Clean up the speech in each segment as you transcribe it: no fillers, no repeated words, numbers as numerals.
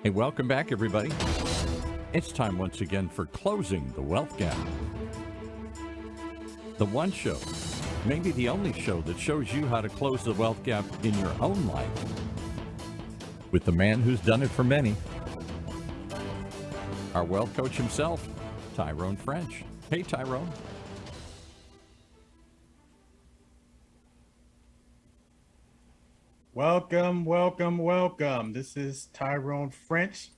Hey, welcome back, everybody. It's time once again for Closing the Wealth Gap. The one show, maybe the only show that shows you how to close the wealth gap in your own life with the man who's done it for many, our wealth coach himself, Tyrone French. Hey, Tyrone. Welcome, welcome, welcome. This is Tyrone French,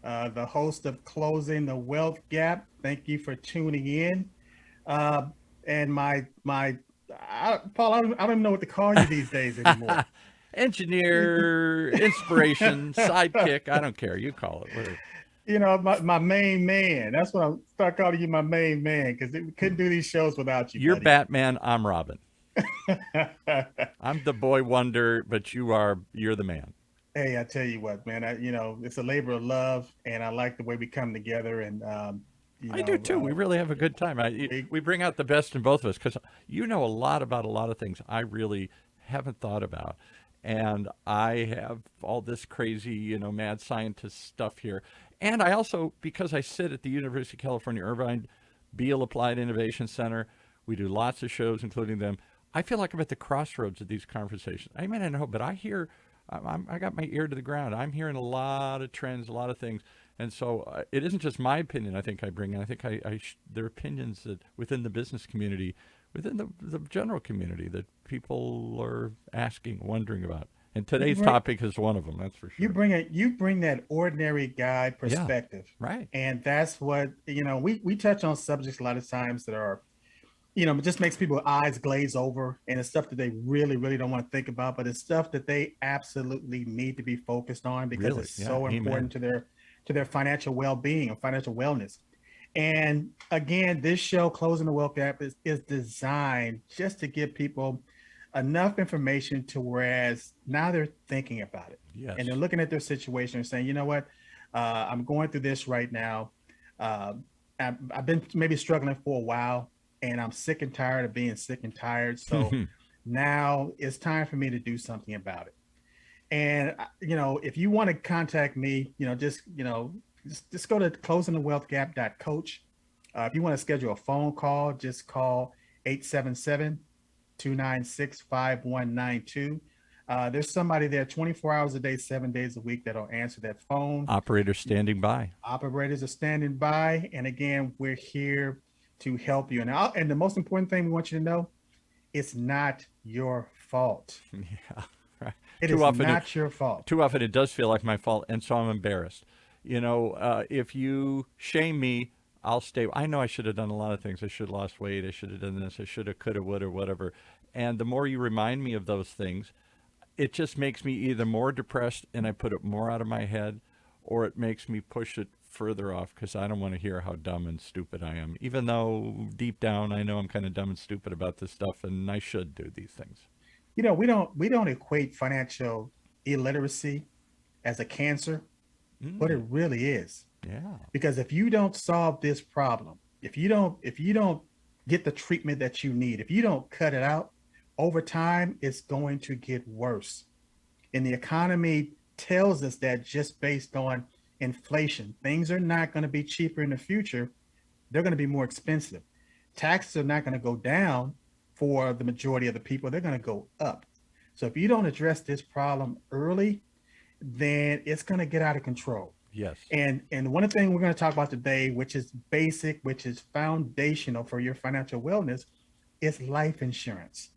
the host of Closing the Wealth Gap. Thank you for tuning in. And Paul, I don't even know what to call you these days anymore. Engineer, inspiration, sidekick, I don't care. You call it. Whatever. You know, my main man. That's what I'm start calling you, my main man, because we couldn't do these shows without you. You're buddy. Batman, I'm Robin. I'm the boy wonder, but you're the man. Hey, I tell you what, man. It's a labor of love, and I like the way we come together. And I do too. We really have a good time. We bring out the best in both of us because you know a lot of things I really haven't thought about. And I have all this crazy, mad scientist stuff here. And I also, because I sit at the University of California, Irvine Beale Applied Innovation Center, we do lots of shows, including them. I feel like I'm at the crossroads of these conversations. I mean, I know, but I hear, I got my ear to the ground. I'm hearing a lot of trends, a lot of things. And so it isn't just my opinion I think I bring in. I think there are opinions that within the business community, within the general community that people are asking, wondering about. And today's topic is one of them, that's for sure. You bring that ordinary guy perspective. Yeah, right. And that's what, we touch on subjects a lot of times that are, it just makes people's eyes glaze over, and it's stuff that they really, really don't want to think about, but it's stuff that they absolutely need to be focused on because it's so important to their financial well-being and financial wellness. And again, this show, Closing the Wealth Gap, is designed just to give people enough information to whereas now they're thinking about it. Yes. And they're looking at their situation and saying, you know what, I'm going through this right now. I've been maybe struggling for a while, and I'm sick and tired of being sick and tired. So now it's time for me to do something about it. And, if you want to contact me, just go to closingthewealthgap.coach. If you want to schedule a phone call, just call 877-296-5192. There's somebody there 24 hours a day, 7 days a week that'll answer that phone. Operators standing by. Operators are standing by. And again, we're here to help you. And the most important thing we want you to know, it's not your fault. Yeah, right. It is not your fault. Too often it does feel like my fault, and so I'm embarrassed. If you shame me, I'll stay. I know I should have done a lot of things. I should have lost weight. I should have done this. I should have, could have, would have, whatever. And the more you remind me of those things, it just makes me either more depressed and I put it more out of my head, or it makes me push it further off because I don't want to hear how dumb and stupid I am, even though deep down I know I'm kind of dumb and stupid about this stuff and I should do these things. We don't equate financial illiteracy as a cancer, but it really is. Yeah. Because if you don't solve this problem, if you don't get the treatment that you need, if you don't cut it out, over time it's going to get worse. And the economy tells us that just based on inflation, things are not going to be cheaper in the future. They're going to be more expensive. Taxes are not going to go down for the majority of the people. They're going to go up. So if you don't address this problem early, then it's going to get out of control. Yes. And one of the things we're going to talk about today, which is basic, which is foundational for your financial wellness, is life insurance.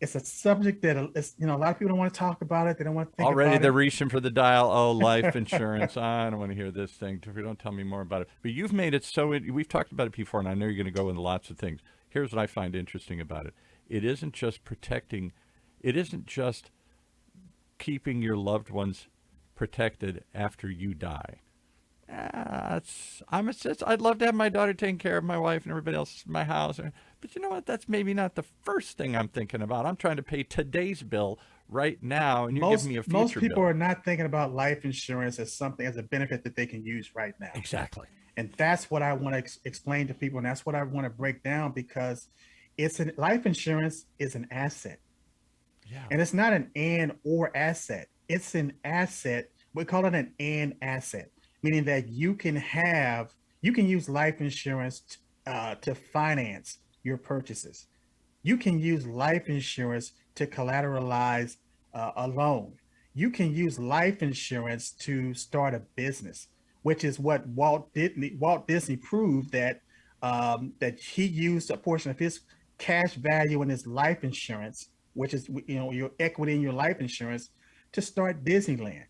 It's a subject that a lot of people don't want to talk about it. They don't want to think already about they're it. reaching for the dial. Oh, life insurance. I don't want to hear this thing. Don't tell me more about it. But you've made it so we've talked about it before, and I know you're going to go into lots of things. Here's what I find interesting about it. It isn't just protecting. It isn't just keeping your loved ones protected after you die. I'd love to have my daughter taking care of my wife and everybody else in my house. But you know what? That's maybe not the first thing I'm thinking about. I'm trying to pay today's bill right now, and you're giving me a future bill. Most people are not thinking about life insurance as something, as a benefit that they can use right now. Exactly. And that's what I want to explain to people, and that's what I want to break down, because life insurance is an asset. Yeah. And it's not an and or asset. It's an asset we call it an and asset, meaning that you can use life insurance to finance your purchases. You can use life insurance to collateralize a loan. You can use life insurance to start a business, which is what Walt Disney proved that he used a portion of his cash value in his life insurance, which is your equity in your life insurance, to start Disneyland.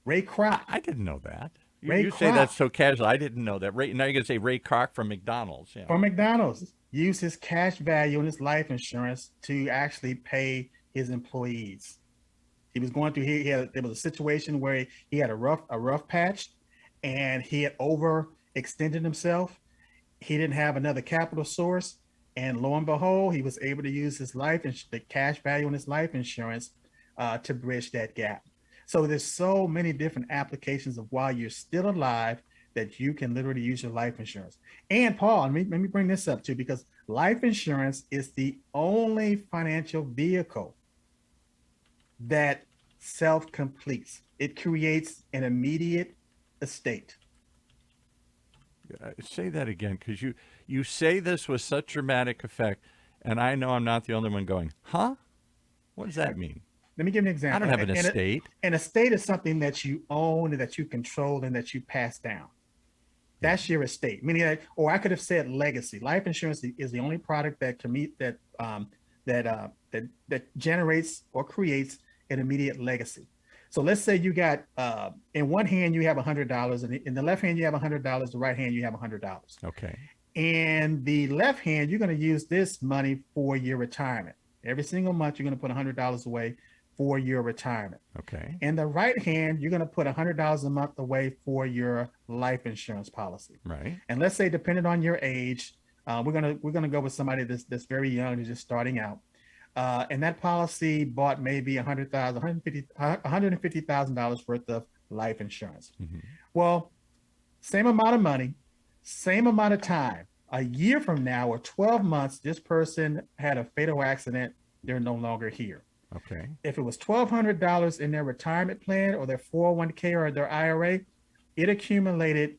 Ray Kroc, I didn't know that. Ray You say that Kroc so casual. I didn't know that. Now you're going to say Ray Kroc from McDonald's. Yeah. for McDonald's used his cash value in his life insurance to actually pay his employees. He was going through. There was a situation where he had a rough patch, and he had overextended himself. He didn't have another capital source, and lo and behold, he was able to use the cash value in his life insurance to bridge that gap. So there's so many different applications of while you're still alive that you can literally use your life insurance. And Paul, let me bring this up too, because life insurance is the only financial vehicle that self-completes. It creates an immediate estate. Say that again, because you say this with such dramatic effect, and I know I'm not the only one going, huh? What does that mean? Let me give you an example. I don't have an estate. An estate is something that you own and that you control and that you pass down. That's your estate. Meaning that, or I could have said legacy. Life insurance is the only product that can meet that generates or creates an immediate legacy. So let's say you got in one hand you have $100, and in the left hand you have $100. The right hand you have $100. Okay. And the left hand, you're going to use this money for your retirement. Every single month you're going to put $100 away for your retirement. Okay. In the right hand, you're going to put $100 a month away for your life insurance policy. Right. And let's say, depending on your age, we're gonna go with somebody that's very young, who's just starting out. And that policy bought maybe $150,000 worth of life insurance. Mm-hmm. Well, same amount of money, same amount of time. A year from now or 12 months, this person had a fatal accident. They're no longer here. Okay. If it was $1,200 in their retirement plan or their 401k or their IRA, it accumulated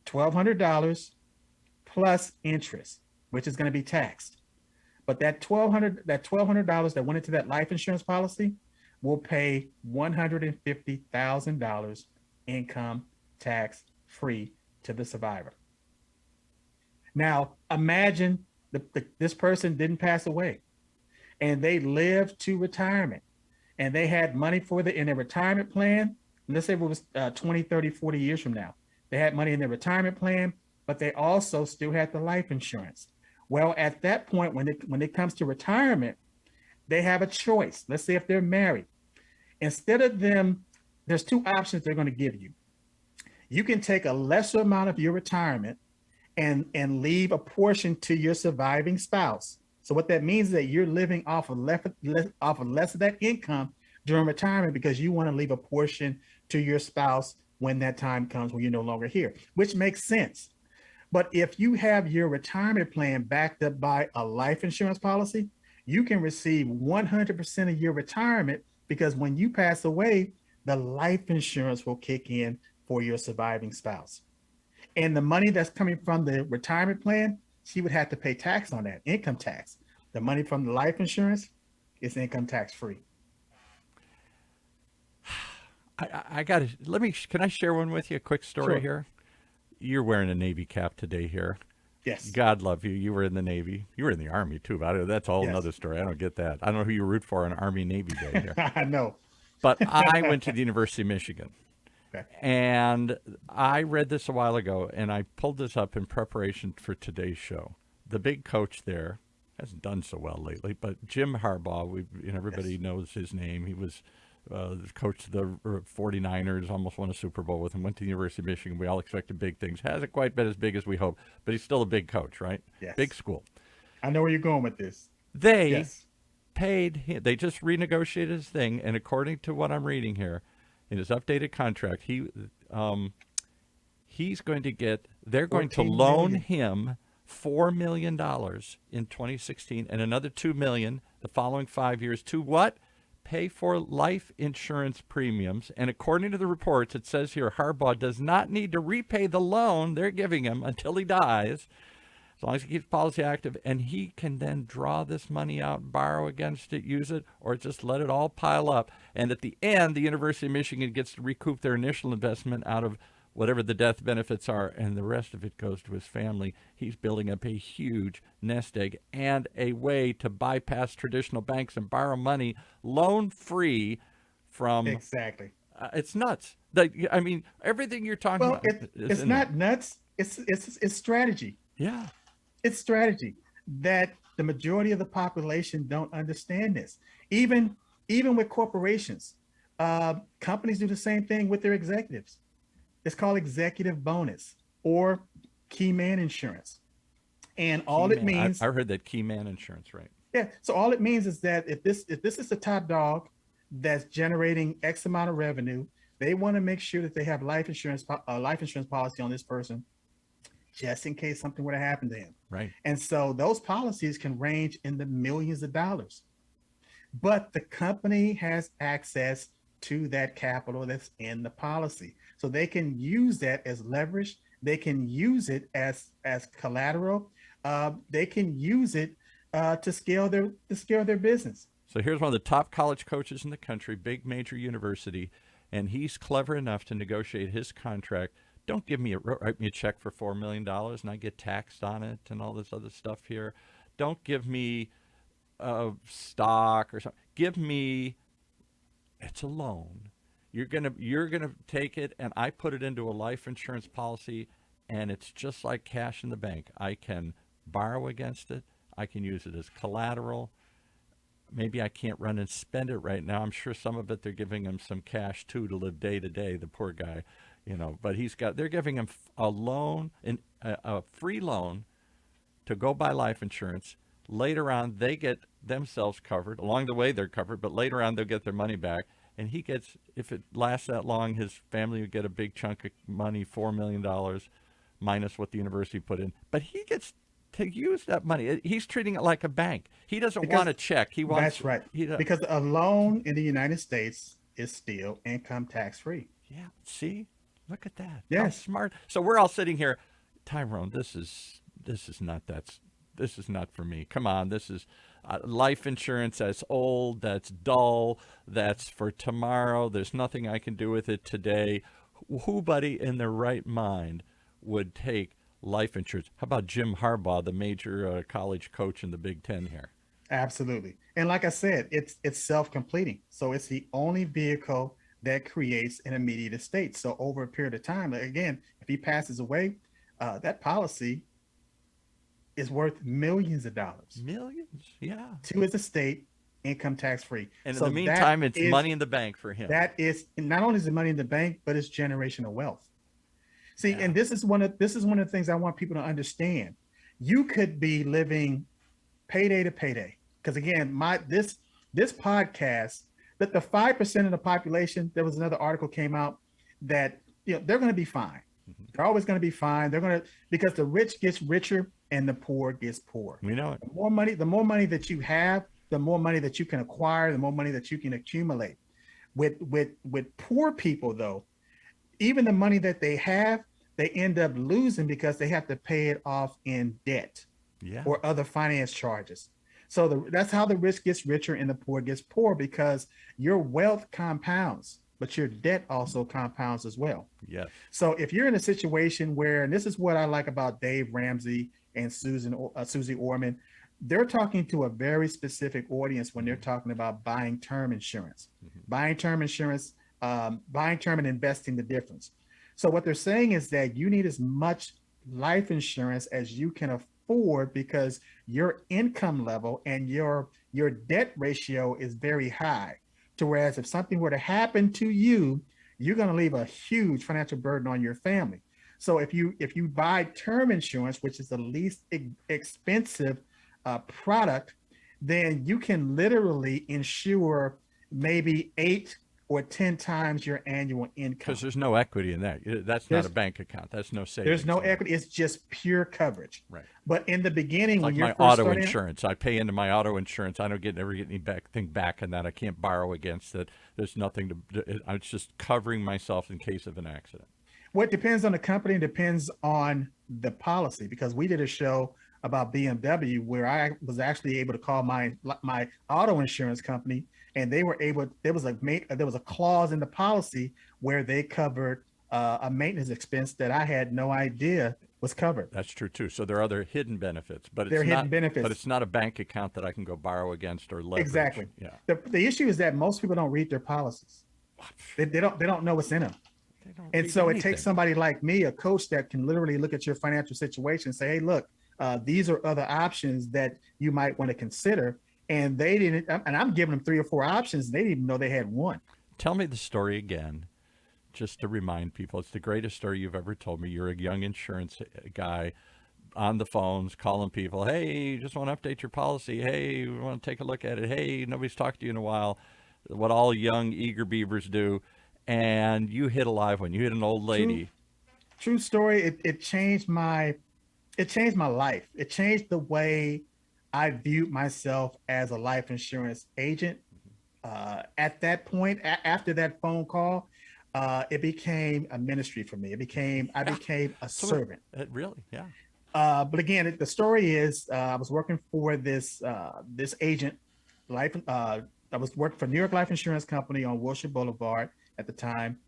$1,200 plus interest, which is going to be taxed. But that $1,200 that went into that life insurance policy will pay $150,000 income tax free to the survivor. Now, imagine this person didn't pass away and they lived to retirement and they had money in their retirement plan. Let's say it was 20, 30, 40 years from now. They had money in their retirement plan, but they also still had the life insurance. Well, at that point, when it comes to retirement, they have a choice. Let's say if they're married. Instead of them, there's two options they're going to give you. You can take a lesser amount of your retirement and leave a portion to your surviving spouse. So what that means is that you're living off of less of that income during retirement because you want to leave a portion to your spouse when that time comes when you're no longer here, which makes sense. But if you have your retirement plan backed up by a life insurance policy, you can receive 100% of your retirement because when you pass away, the life insurance will kick in for your surviving spouse. And the money that's coming from the retirement plan, she would have to pay tax on that, income tax. The money from the life insurance is income tax free. Can I share one with you? A quick story Sure. here. You're wearing a Navy cap today here. Yes. God love you. You were in the Navy. You were in the Army too. But that's a whole another story. I don't get that. I don't know who you root for on Army Navy Day here. I know. But I went to the University of Michigan. Okay. And I read this a while ago, and I pulled this up in preparation for today's show. The big coach there hasn't done so well lately, but Jim Harbaugh, everybody Yes. knows his name. He was the coach of the 49ers, almost won a Super Bowl with him, went to the University of Michigan. We all expected big things. Hasn't quite been as big as we hoped, but he's still a big coach, right? Yes. Big school. I know where you're going with this. They Yes. paid him. They just renegotiated his thing, and according to what I'm reading here, in his updated contract, he's going to get. They're going to $14 loan million. him $4 million in 2016, and another $2 million the following 5 years to what? pay for life insurance premiums. And according to the reports, it says here Harbaugh does not need to repay the loan they're giving him until he dies, as long as he keeps policy active, and he can then draw this money out, borrow against it, use it, or just let it all pile up. And at the end, the University of Michigan gets to recoup their initial investment out of whatever the death benefits are, and the rest of it goes to his family. He's building up a huge nest egg and a way to bypass traditional banks and borrow money loan-free from... Exactly. It's nuts. I mean, everything you're talking about... It's not nuts. It's strategy. Yeah. It's strategy that the majority of the population don't understand this. Even with corporations, companies do the same thing with their executives. It's called executive bonus or key man insurance. And all it means... I heard that key man insurance, right? Yeah. So all it means is that if this is the top dog that's generating X amount of revenue, they want to make sure that they have life insurance policy on this person, just in case something were to happen to him. Right. And so those policies can range in the millions of dollars. But the company has access to that capital that's in the policy. So they can use that as leverage. They can use it as collateral. They can use it to scale their business. So here's one of the top college coaches in the country, big major university, and he's clever enough to negotiate his contract. Don't write me a check for $4 million and I get taxed on it and all this other stuff here. Don't give me stock or something. Give me, it's a loan. You're gonna take it, and I put it into a life insurance policy, and it's just like cash in the bank. I can borrow against it. I can use it as collateral. Maybe I can't run and spend it right now. I'm sure some of it they're giving him some cash too to live day to day, the poor guy, but they're giving him a loan, a free loan to go buy life insurance. Later on, they get themselves covered. Along the way, they're covered, but later on, they'll get their money back. And he gets, if it lasts that long, his family would get a big chunk of money, $4 million, minus what the university put in. But he gets to use that money. He's treating it like a bank. He doesn't want a check. He wants... That's right. Because a loan in the United States is still income tax free. Yeah. See? Look at that. Yeah. How smart. So we're all sitting here, Tyrone, this is not for me. Come on. This is life insurance that's old, that's dull, that's for tomorrow. There's nothing I can do with it today. Who, buddy, in their right mind would take life insurance? How about Jim Harbaugh, the major college coach in the Big Ten here? Absolutely. And like I said, it's self-completing. So it's the only vehicle that creates an immediate estate. So over a period of time, again, if he passes away, that policy is worth millions of dollars. Millions, yeah. To his estate, income tax free. And in the meantime, it's money in the bank for him. That is, not only is it money in the bank, but it's generational wealth. See, and this is one of the things I want people to understand. You could be living payday to payday. Because again, this podcast, that the 5% of the population, there was another article came out that they're going to be fine. Mm-hmm. They're always going to be fine. Because the rich gets richer and the poor gets poor. We know it. The more money that you have, the more money that you can acquire, the more money that you can accumulate. With poor people, though, even the money that they have, they end up losing because they have to pay it off in debt or other finance charges. So that's how the rich gets richer and the poor gets poor, because your wealth compounds, but your debt also compounds as well. Yeah. So if you're in a situation where, and this is what I like about Dave Ramsey and Susie Orman, they're talking to a very specific audience when they're talking about buying term insurance, buying term and investing the difference. So what they're saying is that you need as much life insurance as you can afford, because your income level and your debt ratio is very high. To whereas if something were to happen to you, you're going to leave a huge financial burden on your family. So if you buy term insurance, which is the least expensive product, then you can literally insure maybe 8 or 10 times your annual income. Because there's no equity in that. That's not a bank account. That's no savings. There's no equity. It's just pure coverage. Right. But in the beginning, It's when like you're my first auto starting, insurance. I pay into my auto insurance. I don't ever get anything back on that. I can't borrow against it. There's nothing to. It's just covering myself in case of an accident. well, it depends on the company, depends on the policy. Because we did a show about BMW where I was actually able to call my auto insurance company, and they were able. There was a clause in the policy where they covered a maintenance expense that I had no idea was covered. That's true too. So there are other hidden benefits, but They're it's hidden not. benefits. But it's not a bank account that I can go borrow against or leverage. Exactly. Yeah. The issue is that most people don't read their policies. They don't know what's in them. And so it takes somebody like me, a coach that can literally look at your financial situation and say, hey, look, these are other options that you might want to consider. And they didn't, and I'm giving them 3 or 4 options. They didn't even know they had one. Tell me the story again, just to remind people. It's the greatest story you've ever told me. You're a young insurance guy on the phones calling people. Hey, just want to update your policy. Hey, we want to take a look at it. Hey, nobody's talked to you in a while. What all young, eager beavers do. And you hit a live one. You hit an old lady. True story. It changed my life. It changed the way I viewed myself as a life insurance agent. At that point, after that phone call, it became a ministry for me. I became a servant. Really? Yeah. But again, the story is I was working for this agent, I was working for New York Life Insurance Company on Wilshire Boulevard at the time.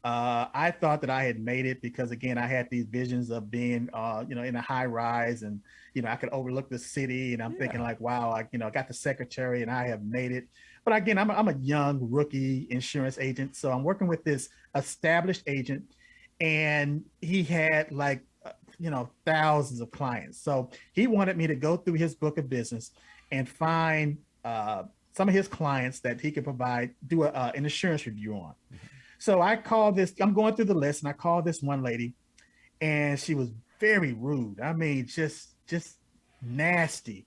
I thought that I had made it because, again, I had these visions of being, in a high rise, and I could overlook the city, and I'm thinking like, wow, I got the secretary, and I have made it. But again, I'm a young rookie insurance agent, so I'm working with this established agent, and he had thousands of clients. So he wanted me to go through his book of business and find some of his clients that he could do an insurance review on. So I'm going through the list, and I called this one lady, and she was very rude. I mean, just nasty.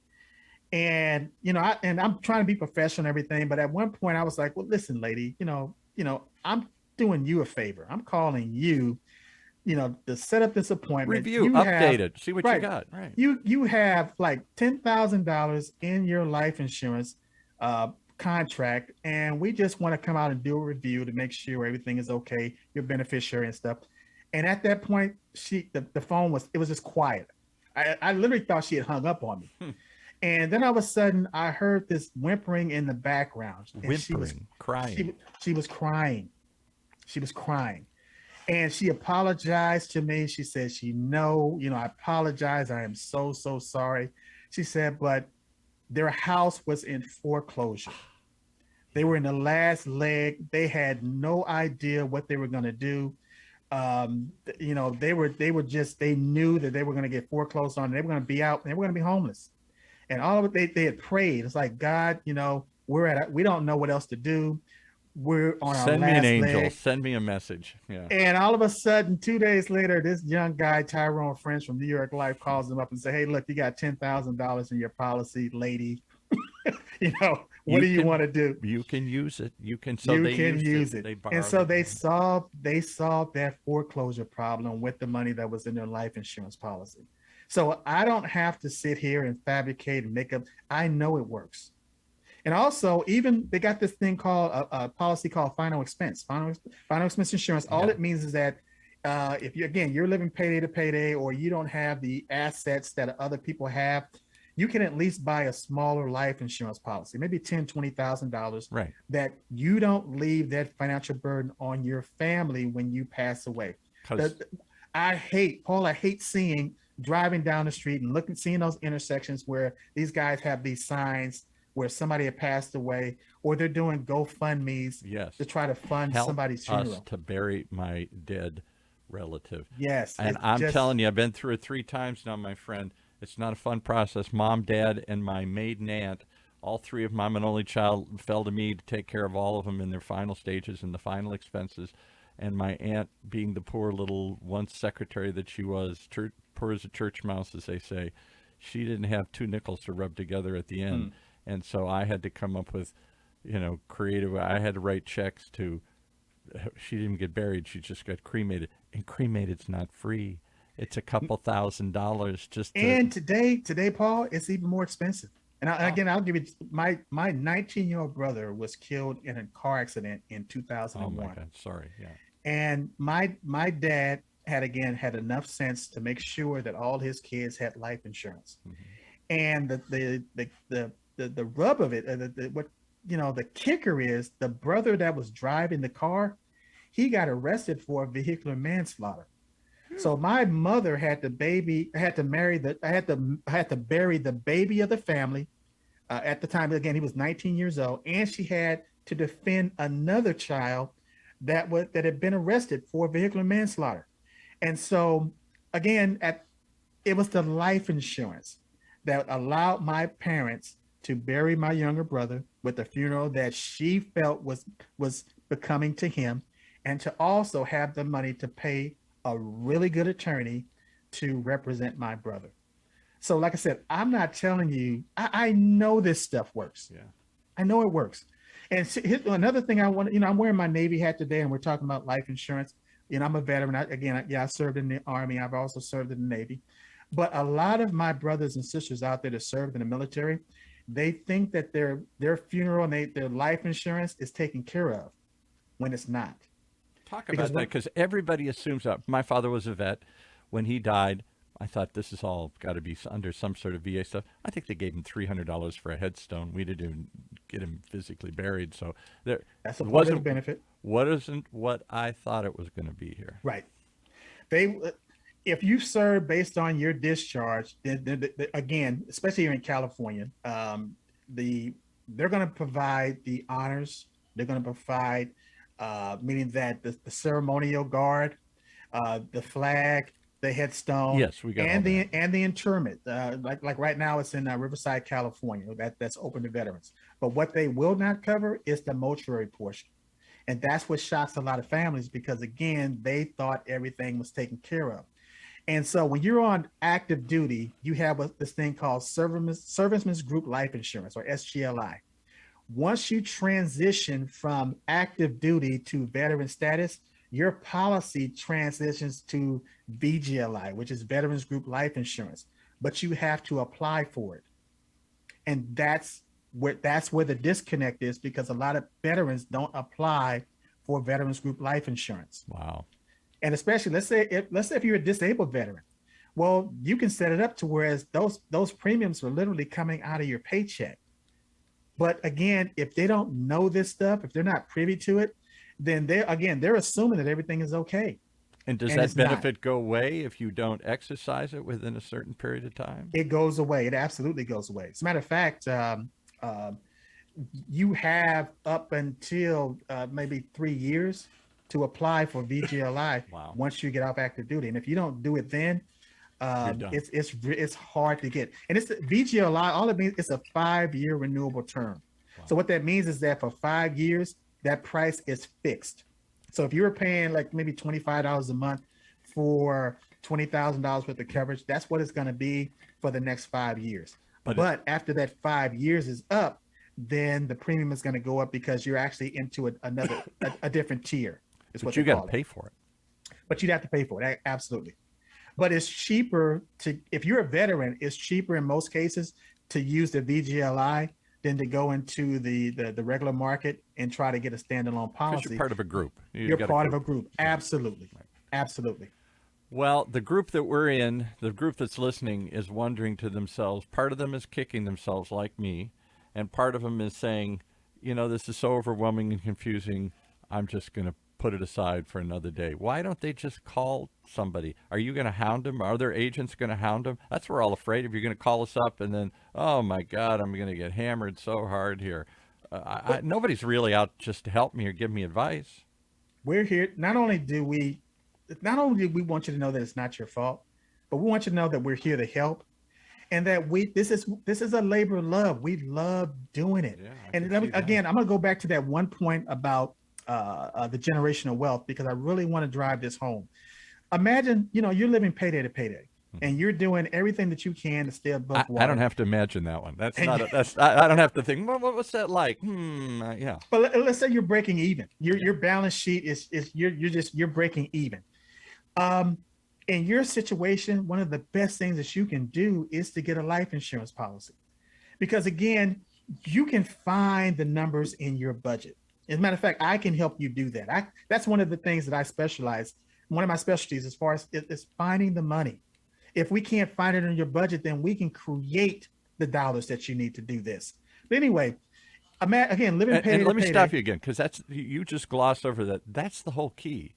And, I'm trying to be professional and everything. But at one point I was like, well, listen, lady, I'm doing you a favor. I'm calling you, to set up this appointment. Review, update it, see what you got. Right. You have like $10,000 in your life insurance contract, and we just want to come out and do a review to make sure everything is okay, your beneficiary and stuff. And at that point, the phone was just quiet. I literally thought she had hung up on me. And then all of a sudden I heard this whimpering in the background. Crying. She was crying. She was crying. And she apologized to me. She said, I apologize. I am so sorry. She said, but their house was in foreclosure. They were in the last leg. They had no idea what they were going to do. They knew that they were going to get foreclosed on. They were going to be out, and they were going to be homeless. And all of it, they had prayed. It's like, God, we don't know what else to do. We're on our last leg. Send me an angel. Send me a message. Yeah. And all of a sudden, 2 days later, this young guy, TYRONE French from New York Life, calls them up and say, hey, look, you got $10,000 in your policy, lady. What do you want to do? You can use it. You can use it. And so they solved that foreclosure problem with the money that was in their life insurance policy. So I don't have to sit here and fabricate and make up. I know it works. And also, even they got this thing called a policy called final expense insurance. All it means is that if you're living payday to payday, or you don't have the assets that other people have, you can at least buy a smaller life insurance policy, maybe $10,000, $20,000, right, that you don't leave that financial burden on your family when you pass away. I hate driving down the street and seeing those intersections where these guys have these signs where somebody had passed away, or they're doing GoFundMe's to try to fund somebody's funeral. Us to bury my dead relative. Yes. And I'm telling you, I've been through it 3 times now, my friend. It's not a fun process. Mom, Dad, and my maiden aunt, all 3 of them, I'm an only child, fell to me to take care of all of them in their final stages and the final expenses. And my aunt, being the poor little once secretary that she was, poor as a church mouse, as they say, she didn't have 2 nickels to rub together at the end. And so I had to come up with, creative. I had to write checks to. She didn't even get buried. She just got cremated, and cremated's not free. It's a couple $1,000s just to. And today, Paul, it's even more expensive. And again, I'll give you my 19-year-old brother was killed in a car accident in 2001. Oh my God, sorry. Yeah. And my dad had enough sense to make sure that all his kids had life insurance. Mm-hmm. And the rub of it, the kicker is the brother that was driving the car, he got arrested for vehicular manslaughter. So my mother had to bury the baby of the family. At the time, again, he was 19 years old, and she had to defend another child that had been arrested for vehicular manslaughter. And so, again, it was the life insurance that allowed my parents to bury my younger brother with the funeral that she felt was becoming to him, and to also have the money to pay a really good attorney to represent my brother. So like I said, I'm not telling you, I know this stuff works. Yeah, I know it works. And another thing I want, I'm wearing my Navy hat today, and we're talking about life insurance. I'm a veteran. I served in the Army. I've also served in the Navy. But a lot of my brothers and sisters out there that served in the military, they think that their funeral and their life insurance is taken care of, when it's not. Talk about that, because everybody assumes that. My father was a vet. When he died, I thought this is all got to be under some sort of VA stuff. I think they gave him $300 for a headstone. We didn't even get him physically buried. So that's a part of the benefit. Wasn't what I thought it was going to be here. Right. If you serve based on your discharge, then again, especially here in California, they're going to provide the honors. They're going to provide, meaning that the ceremonial guard, the flag, the headstone, yes, we got and the interment. Like right now, it's in Riverside, California. That's open to veterans. But what they will not cover is the mortuary portion, and that's what shocks a lot of families, because again, they thought everything was taken care of. And so when you're on active duty, you have this thing called Servicemen's Group Life Insurance, or SGLI. Once you transition from active duty to veteran status, your policy transitions to VGLI, which is Veterans Group Life Insurance, but you have to apply for it. And that's where the disconnect is, because a lot of veterans don't apply for Veterans Group Life Insurance. Wow. And especially, let's say if you're a disabled veteran, well, you can set it up to whereas those premiums are literally coming out of your paycheck. But again, if they don't know this stuff, if they're not privy to it, then they're assuming that everything is okay. And does that benefit go away if you don't exercise it within a certain period of time? It goes away. It absolutely goes away. As a matter of fact, you have up until maybe 3 years to apply for VGLI. Wow. Once you get off active duty. And if you don't do it then, it's hard to get. And it's VGLI, all it means is a 5-year renewable term. Wow. So what that means is that for 5 years, that price is fixed. So if you were paying like maybe $25 a month for $20,000 worth of coverage, that's what it's going to be for the next 5 years. But after that 5 years is up, then the premium is going to go up, because you're actually into a different tier. But you got to pay for it. But you'd have to pay for it. Absolutely. But it's cheaper if you're a veteran, it's cheaper in most cases to use the VGLI than to go into the regular market and try to get a standalone policy. Because you're part of a group. You're part of a group. Absolutely. Right. Absolutely. Well, the group that we're in, the group that's listening, is wondering to themselves, part of them is kicking themselves like me, and part of them is saying, this is so overwhelming and confusing, I'm just going to put it aside for another day. Why don't they just call somebody? Are you going to hound them? Are their agents going to hound them? That's what we're all afraid of. You're going to call us up and then, oh my God, I'm going to get hammered so hard here. Nobody's really out just to help me or give me advice. We're here. Not only do we want you to know that it's not your fault, but we want you to know that we're here to help, and that this is a labor of love. We love doing it. Yeah, and again, I'm going to go back to that one point about the generational wealth, because I really want to drive this home. Imagine, you're living payday to payday. and you're doing everything that you can to stay above water. I don't have to imagine that one. That's not. I don't have to think. What's that like? Yeah. But let's say you're breaking even. Your balance sheet is you're breaking even. In your situation, one of the best things that you can do is to get a life insurance policy, because again, you can find the numbers in your budget. As a matter of fact, I can help you do that. That's one of the things that I specialize. One of my specialties as far as is finding the money. If we can't find it in your budget, then we can create the dollars that you need to do this. But anyway, again, living payday. And let me stop you again, because you just glossed over that. That's the whole key.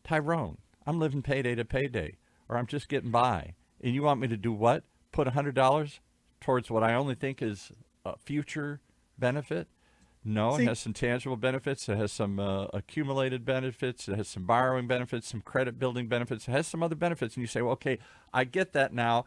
Tyrone, I'm living payday to payday, or I'm just getting by. And you want me to do what? Put $100 towards what I only think is a future benefit? No, it has some tangible benefits. It has some accumulated benefits. It has some borrowing benefits, some credit building benefits. It has some other benefits. And you say, well, okay, I get that now.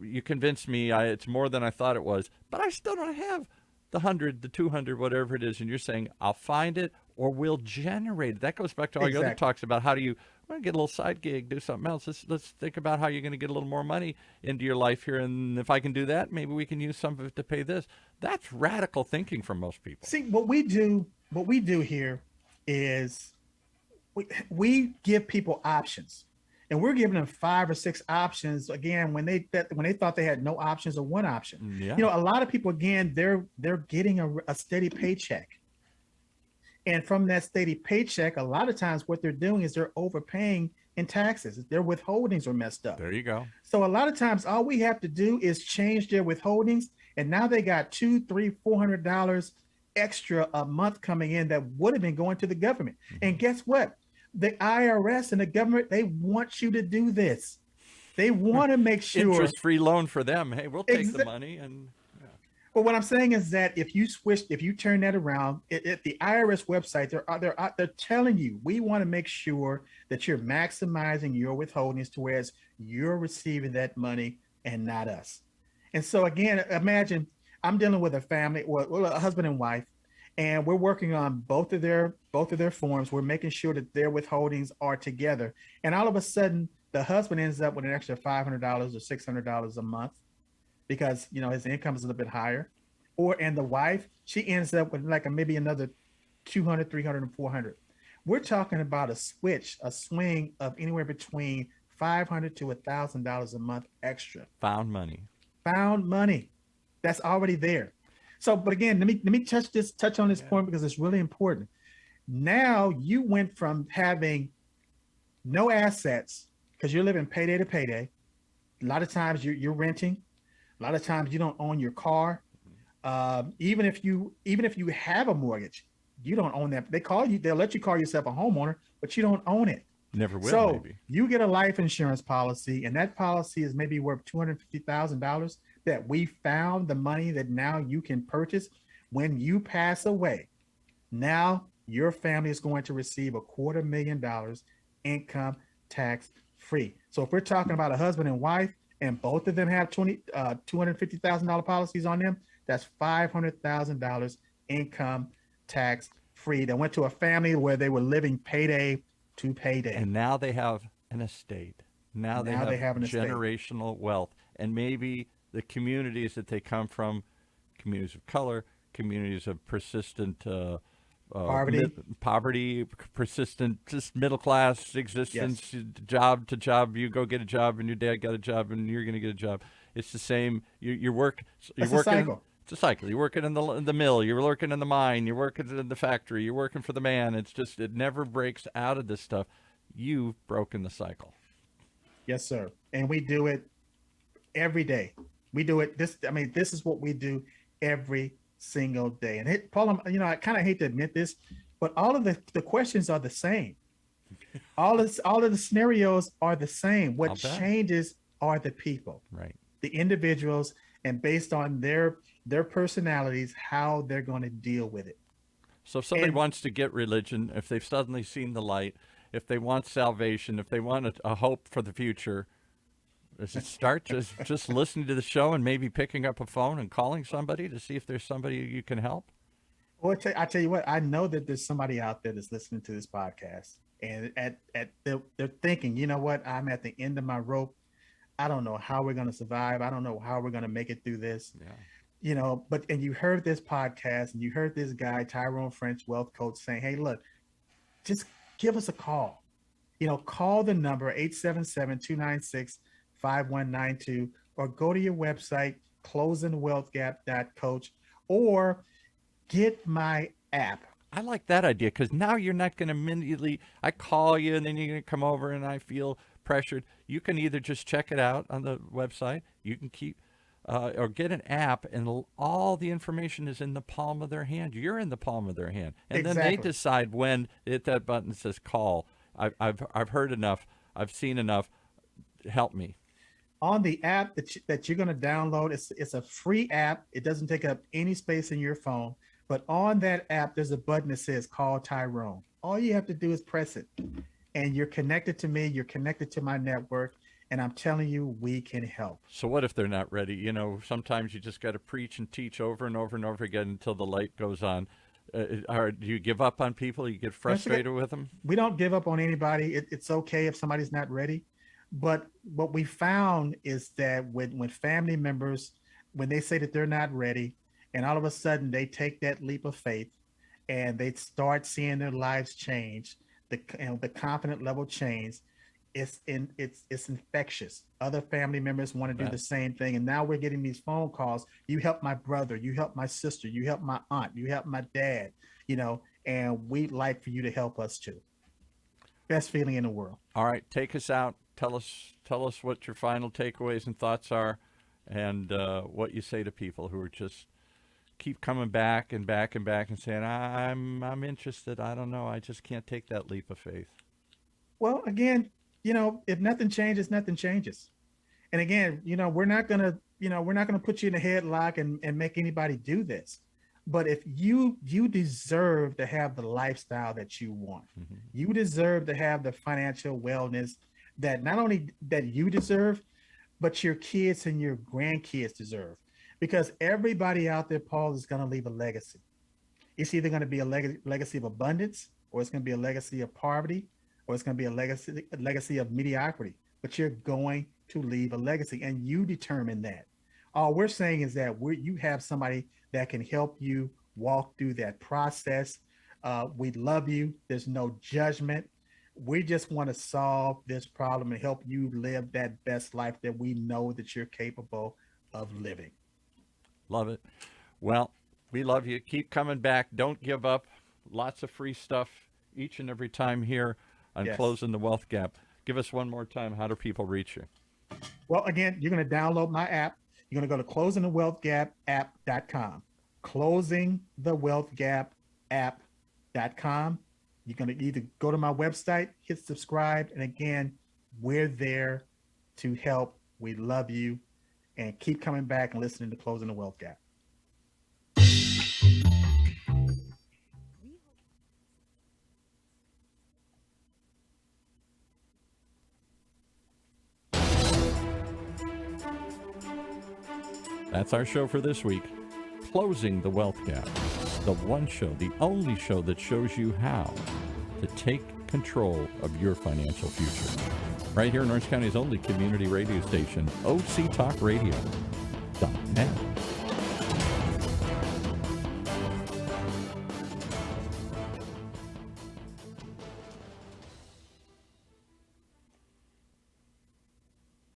You convinced me it's more than I thought it was. But I still don't have the 100, the 200, whatever it is. And you're saying, I'll find it or we'll generate it. That goes back to all your other talks about how do you get a little side gig, do something else. Let's think about how you're going to get a little more money into your life here. And if I can do that, maybe we can use some of it to pay this. That's radical thinking for most people. See, what we do here is we give people options, and we're giving them 5 or 6 options. Again, when they thought they had no options or one option. Yeah. A lot of people, again, they're getting a steady paycheck. And from that steady paycheck, a lot of times what they're doing is they're overpaying in taxes. Their withholdings are messed up. There you go. So a lot of times all we have to do is change their withholdings, and now they got $200, $300, $400 extra a month coming in that would have been going to the government. Mm-hmm. And guess what? The IRS and the government, they want you to do this. They want to make sure interest-free loan for them. Hey, we'll take the money. And but what I'm saying is that if you turn that around, at the IRS website, they're telling you, we want to make sure that you're maximizing your withholdings to whereas you're receiving that money and not us. And so again, imagine I'm dealing with a family, well, a husband and wife, and we're working on both of their forms. We're making sure that their withholdings are together. And all of a sudden, the husband ends up with an extra $500 or $600 a month because his income is a little bit higher. And the wife, she ends up with maybe another $200, $300, and $400. We're talking about a swing of anywhere between $500 to $1,000 a month extra. Found money. That's already there. So, but again, let me touch on this point because it's really important. Now you went from having no assets because you're living payday to payday. A lot of times you're renting. A lot of times you don't own your car. Even if you have a mortgage, you don't own that. They'll let you call yourself a homeowner, but you don't own it. Never will. So maybe you get a life insurance policy, and that policy is maybe worth $250,000 that we found the money that now you can purchase when you pass away. Now your family is going to receive $250,000 income tax free. So if we're talking about a husband and wife, and both of them have $250,000 policies on them, that's $500,000 income tax free. They went to a family where they were living payday to payday. And now they have an estate. Now they have generational wealth. And maybe the communities that they come from, communities of color, communities of persistent poverty, persistent, just middle class existence, yes. Job to job. You go get a job, and your dad got a job, and you're going to get a job. It's the same. You're working. It's a cycle. It's a cycle. You're working in the mill. You're working in the mine. You're working in the factory. You're working for the man. It's just it never breaks out of this stuff. You've broken the cycle. Yes, sir. And we do it every day. We do it. This is what we do every single day. And Paul, I kind of hate to admit this, but all of the questions are the same. all of the scenarios are the same. What changes are the people, right? The individuals, and based on their personalities, how they're going to deal with it. So if somebody wants to get religion, if they've suddenly seen the light, if they want salvation, if they want a hope for the future, does it start just listening to the show and maybe picking up a phone and calling somebody to see if there's somebody you can help? Well, I tell you what, I know that there's somebody out there that's listening to this podcast, and they're thinking, you know what, I'm at the end of my rope. I don't know how we're going to survive. I don't know how we're going to make it through this. Yeah. And you heard this podcast and you heard this guy, Tyrone French, wealth coach, saying, hey, look, just give us a call. Call the number 877-296-5192 or go to your website, closingwealthgap.coach, or get my app. I like that idea because now you're not going to immediately, I call you and then you're going to come over and I feel pressured. You can either just check it out on the website, you can keep, or get an app, and all the information is in the palm of their hand. You're in the palm of their hand. And then they decide when to hit that button that says call. I've heard enough. I've seen enough. Help me. On the app that you're going to download, it's a free app. It doesn't take up any space in your phone. But on that app, there's a button that says call Tyrone. All you have to do is press it. And you're connected to me. You're connected to my network. And I'm telling you, we can help. So what if they're not ready? Sometimes you just got to preach and teach over and over and over again until the light goes on. Or do you give up on people? You get frustrated with them? We don't give up on anybody. It's okay if somebody's not ready. But what we found is that when family members, when they say that they're not ready, and all of a sudden they take that leap of faith and they start seeing their lives change, the confidence level change, it's infectious. Other family members want to do the same thing. And now we're getting these phone calls. You help my brother, you help my sister, you help my aunt, you help my dad, and we'd like for you to help us too. Best feeling in the world. All right, take us out. Tell us what your final takeaways and thoughts are, and what you say to people who are just keep coming back and back and back and saying, I'm interested. I don't know. I just can't take that leap of faith. Well, again, if nothing changes, nothing changes. And again, we're not gonna put you in a headlock and make anybody do this. But if you deserve to have the lifestyle that you want, you deserve to have the financial wellness that not only that you deserve, but your kids and your grandkids deserve. Because everybody out there, Paul, is going to leave a legacy. It's either going to be a legacy of abundance, or it's going to be a legacy of poverty, or it's going to be a legacy of mediocrity. But you're going to leave a legacy, and you determine that. All we're saying is that you have somebody that can help you walk through that process. We love you. There's no judgment. We just want to solve this problem and help you live that best life that we know that you're capable of living. Love it. Well, we love you. Keep coming back. Don't give up. Lots of free stuff each and every time here on Closing the Wealth Gap. Give us one more time. How do people reach you? Well, again, you're going to download my app. You're going to go to closingthewealthgapapp.com. Closingthewealthgapapp.com. You're going to either go to my website, hit subscribe, and again, we're there to help. We love you. And keep coming back and listening to Closing the Wealth Gap. That's our show for this week. Closing the Wealth Gap. The one show, the only show that shows you how to take control of your financial future. Right here in Orange County's only community radio station, OCTalkRadio.net.